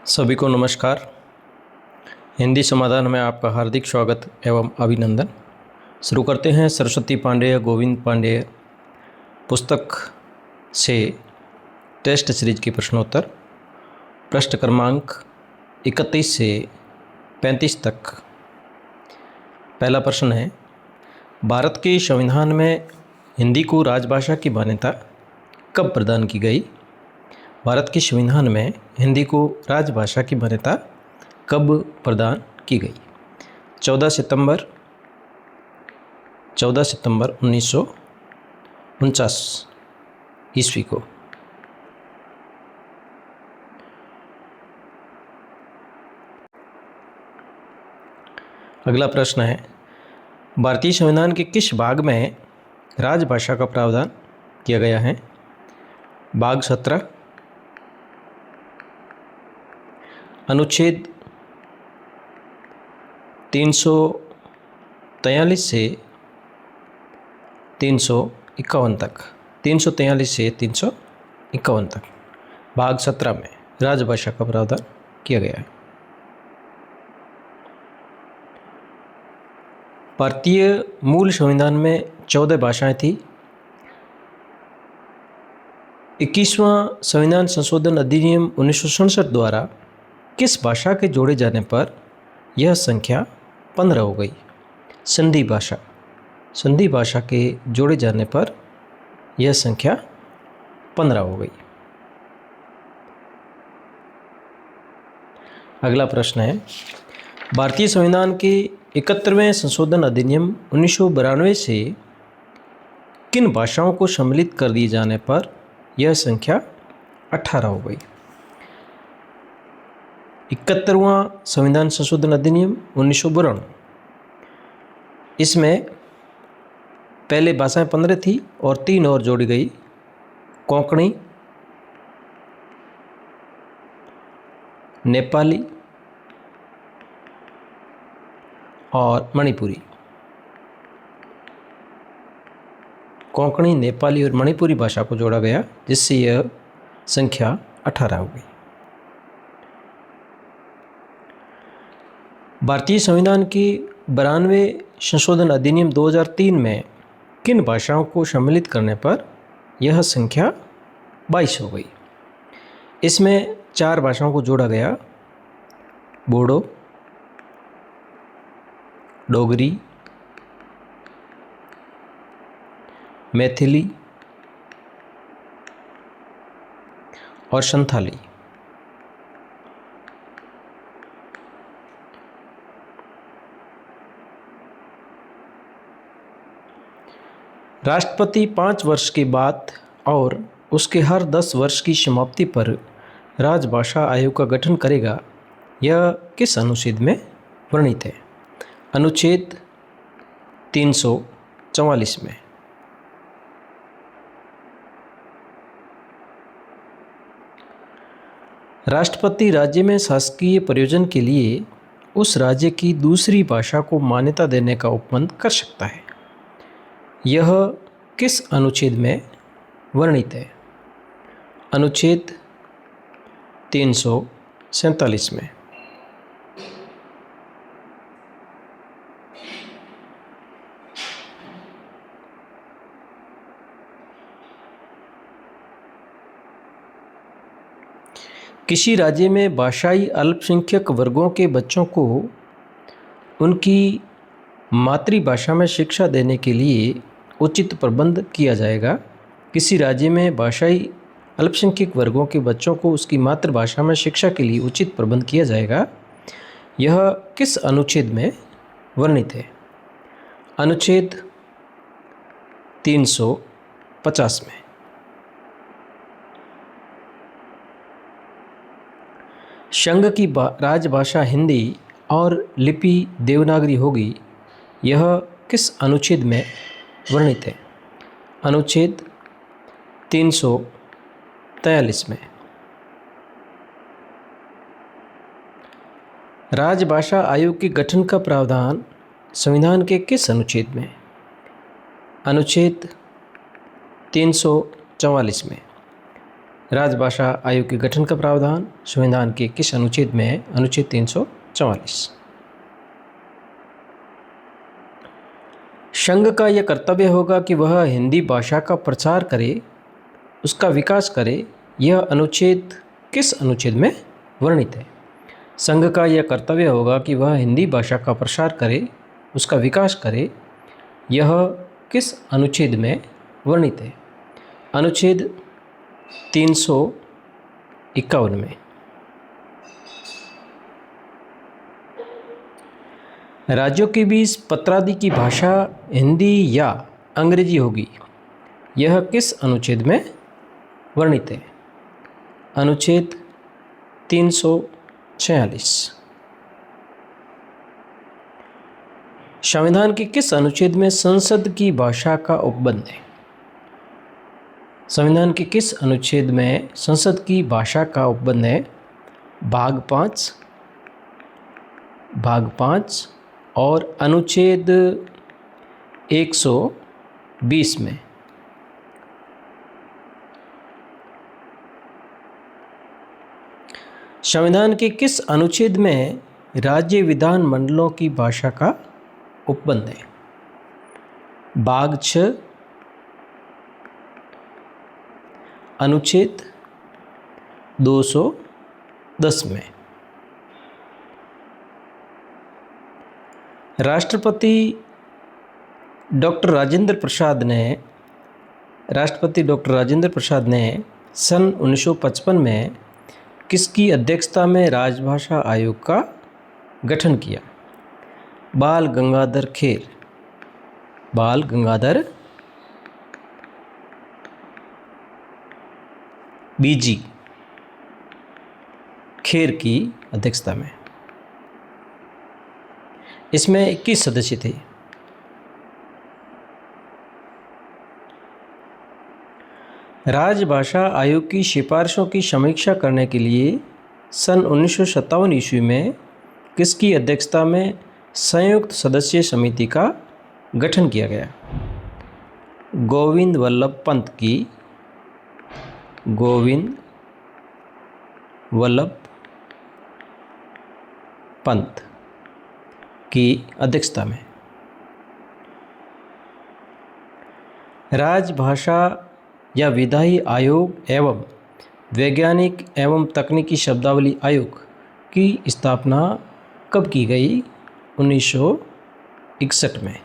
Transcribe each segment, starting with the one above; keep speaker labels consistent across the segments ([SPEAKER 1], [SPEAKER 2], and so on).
[SPEAKER 1] सभी को नमस्कार। हिंदी समाधान में आपका हार्दिक स्वागत एवं अभिनंदन। शुरू करते हैं सरस्वती पांडेय गोविंद पांडेय पुस्तक से टेस्ट सीरीज की प्रश्नोत्तर। प्रश्न क्रमांक 31 से 35 तक। पहला प्रश्न है, भारत के संविधान में हिंदी को राजभाषा की मान्यता कब प्रदान की गई? भारत के संविधान में हिंदी को राजभाषा की मान्यता कब प्रदान की गई? 14 सितंबर 1949 ईस्वी को। अगला प्रश्न है, भारतीय संविधान के किस भाग में राजभाषा का प्रावधान किया गया है? भाग 17, अनुच्छेद 343 से 351 तक। 343 से 351 तक भाग 17 में राजभाषा का प्रावधान किया गया है। भारतीय मूल संविधान में 14 भाषाएं थी। 21वां संविधान संशोधन अधिनियम 1967 द्वारा किस भाषा के जोड़े जाने पर यह संख्या 15 हो गई? संधि भाषा। संधि भाषा के जोड़े जाने पर यह संख्या 15 हो गई। अगला प्रश्न है, भारतीय संविधान के 71वें संशोधन अधिनियम 1992 से किन भाषाओं को सम्मिलित कर दिए जाने पर यह संख्या 18 हो गई? 71वां संविधान संशोधन अधिनियम 1992, इसमें पहले भाषाएं 15 थी और 3 और जोड़ी गई, कोंकणी, नेपाली और मणिपुरी। कोंकणी, नेपाली और मणिपुरी भाषा को जोड़ा गया, जिससे यह संख्या 18 हो गई। भारतीय संविधान की 92वें संशोधन अधिनियम 2003 में किन भाषाओं को सम्मिलित करने पर यह संख्या 22 हो गई? इसमें 4 भाषाओं को जोड़ा गया, बोडो, डोगरी, मैथिली और संथाली। राष्ट्रपति 5 वर्ष के बाद और उसके हर 10 वर्ष की समाप्ति पर राजभाषा आयोग का गठन करेगा, यह किस अनुच्छेद में वर्णित है? अनुच्छेद 344 में। राष्ट्रपति राज्य में शासकीय प्रयोजन के लिए उस राज्य की दूसरी भाषा को मान्यता देने का उपबंध कर सकता है। यह किस अनुच्छेद में वर्णित है? अनुच्छेद 347 में। किसी राज्य में भाषाई अल्पसंख्यक वर्गों के बच्चों को उनकी मातृभाषा में शिक्षा देने के लिए उचित प्रबंध किया जाएगा। किसी राज्य में भाषाई अल्पसंख्यक वर्गों के बच्चों को उसकी मातृभाषा में शिक्षा के लिए उचित प्रबंध किया जाएगा, यह किस अनुच्छेद में वर्णित है? अनुच्छेद 350 में। संघ की राजभाषा हिंदी और लिपि देवनागरी होगी, यह किस अनुच्छेद में वर्णित है? अनुच्छेद 343 में। राजभाषा आयोग के गठन का प्रावधान संविधान के किस अनुच्छेद में? अनुच्छेद 344 में। राजभाषा आयोग के गठन का प्रावधान संविधान के किस अनुच्छेद में है? अनुच्छेद 344। संघ का यह कर्तव्य होगा कि वह हिंदी भाषा का प्रचार करे, उसका विकास करे। यह अनुच्छेद किस अनुच्छेद में वर्णित है? संघ का यह कर्तव्य होगा कि वह हिंदी भाषा का प्रसार करे, उसका विकास करे। यह किस अनुच्छेद में वर्णित है? अनुच्छेद 351 में। राज्यों के बीच पत्रादि की भाषा हिंदी या अंग्रेजी होगी। यह किस अनुच्छेद में वर्णित है? अनुच्छेद 346। संविधान के किस अनुच्छेद में संसद की भाषा का उपबंध है? संविधान के किस अनुच्छेद में संसद की भाषा का उपबंध है? भाग 5 और अनुच्छेद 120 में। संविधान के किस अनुच्छेद में राज्य विधान मंडलों की भाषा का उपबंध है? भाग 6 अनुच्छेद 210 में। राष्ट्रपति डॉक्टर राजेंद्र प्रसाद ने सन 1955 में किसकी अध्यक्षता में राजभाषा आयोग का गठन किया? बाल गंगाधर बीजी खेर की अध्यक्षता में। इसमें 21 सदस्य थे। राजभाषा आयोग की सिफारिशों की समीक्षा करने के लिए सन 1957 ईस्वी में किसकी अध्यक्षता में संयुक्त सदस्य समिति का गठन किया गया? गोविंद वल्लभ पंत की अध्यक्षता में। राजभाषा या विधायी आयोग एवं वैज्ञानिक एवं तकनीकी शब्दावली आयोग की स्थापना कब की गई? 1961 में।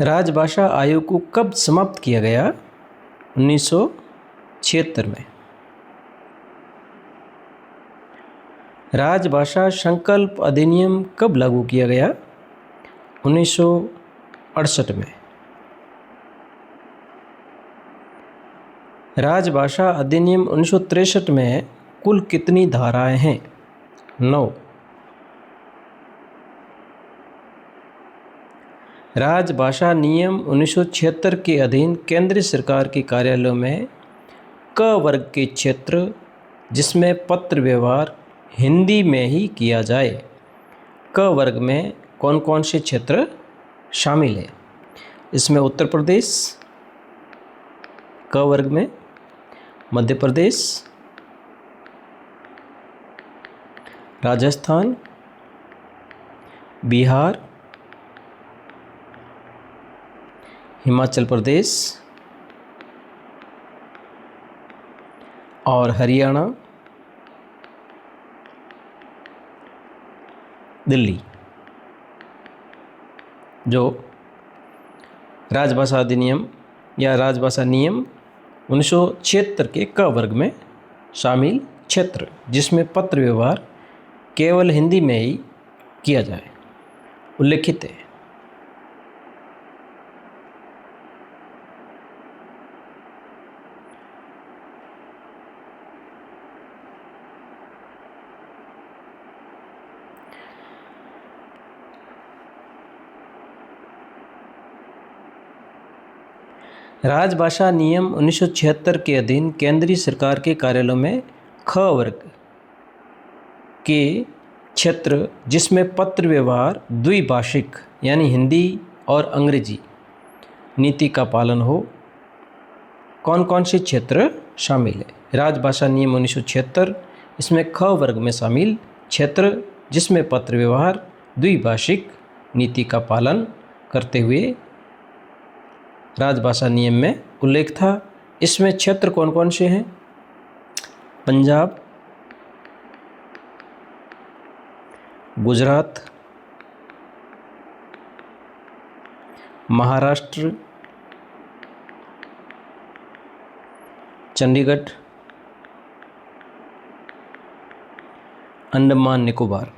[SPEAKER 1] राजभाषा आयोग को कब समाप्त किया गया? 1976 में। राजभाषा संकल्प अधिनियम कब लागू किया गया? 1968 में। राजभाषा अधिनियम 1963 में कुल कितनी धाराएं हैं? 9। राजभाषा नियम 1976 के अधीन केंद्र सरकार के कार्यालयों में क वर्ग के क्षेत्र जिसमें पत्र व्यवहार हिंदी में ही किया जाए, क वर्ग में कौन कौन से क्षेत्र शामिल है? इसमें उत्तर प्रदेश क वर्ग में, मध्य प्रदेश, राजस्थान, बिहार, हिमाचल प्रदेश और हरियाणा, दिल्ली। जो राजभाषा अधिनियम या राजभाषा नियम 1976 के क वर्ग में शामिल क्षेत्र जिसमें पत्र व्यवहार केवल हिंदी में ही किया जाए उल्लेखित है। राजभाषा नियम 1976 के अधीन केंद्रीय सरकार के कार्यालयों में ख वर्ग के क्षेत्र जिसमें पत्र व्यवहार द्विभाषिक यानी हिंदी और अंग्रेजी नीति का पालन हो। कौन कौन से क्षेत्र शामिल है? राजभाषा नियम 1976, इसमें ख वर्ग में शामिल क्षेत्र जिसमें पत्र व्यवहार द्विभाषिक नीति का पालन करते हुए राजभाषा नियम में उल्लेख था। इसमें क्षेत्र कौन कौन से हैं? पंजाब, गुजरात, महाराष्ट्र, चंडीगढ़, अंडमान निकोबार।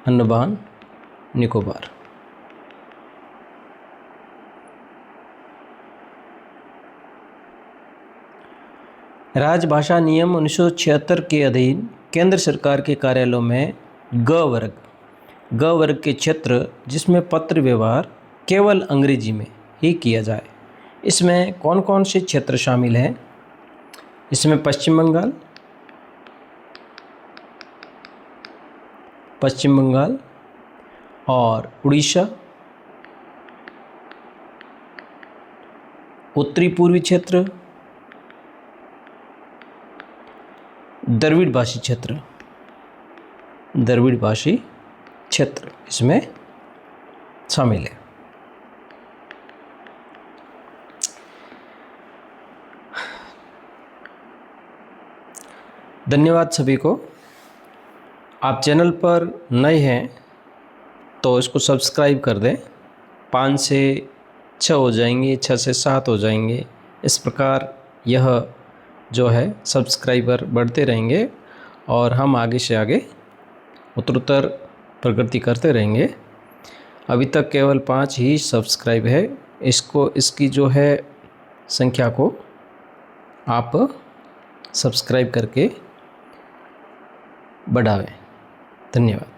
[SPEAKER 1] अंडमान निकोबार। राजभाषा नियम 1976 के अधीन केंद्र सरकार के कार्यालयों में ग वर्ग के क्षेत्र जिसमें पत्र व्यवहार केवल अंग्रेजी में ही किया जाए, इसमें कौन कौन से क्षेत्र शामिल हैं? इसमें पश्चिम बंगाल और उड़ीसा, उत्तरी पूर्वी क्षेत्र, द्रविड़ भाषी क्षेत्र इसमें शामिल है। धन्यवाद सभी को। आप चैनल पर नए हैं तो इसको सब्सक्राइब कर दें। 5 से 6 हो जाएंगे, 6 से 7 हो जाएंगे। इस प्रकार यह जो है सब्सक्राइबर बढ़ते रहेंगे और हम आगे से आगे उत्तरोत्तर प्रगति करते रहेंगे। अभी तक केवल 5 ही सब्सक्राइब है। इसकी जो है संख्या को आप सब्सक्राइब करके बढ़ावें। धन्यवाद।